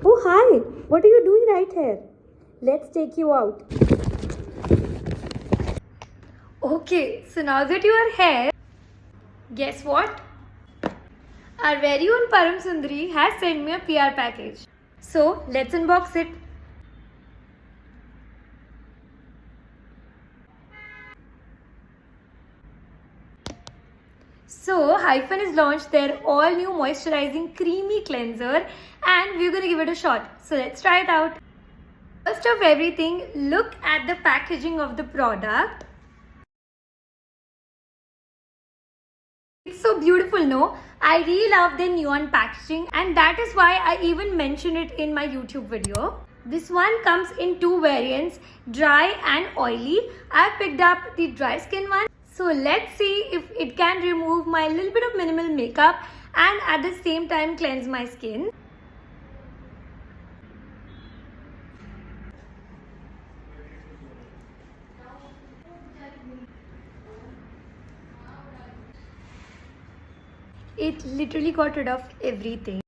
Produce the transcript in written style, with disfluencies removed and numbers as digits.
Oh, hi. What are you doing right here? Let's take you out. Okay, so now that you are here, guess what? Our very own Param Sundari has sent me a PR package. So let's unbox it. So Hyphen has launched their all new moisturizing creamy cleanser and we're gonna give it a shot. So let's try it out. First of everything, look at the packaging of the product. It's so beautiful, no? I really love the neon packaging and that is why I even mentioned it in my YouTube video. This one comes in two variants, dry and oily. I've picked up the dry skin one. So let's see if it can remove my little bit of minimal makeup and at the same time cleanse my skin. It literally got rid of everything.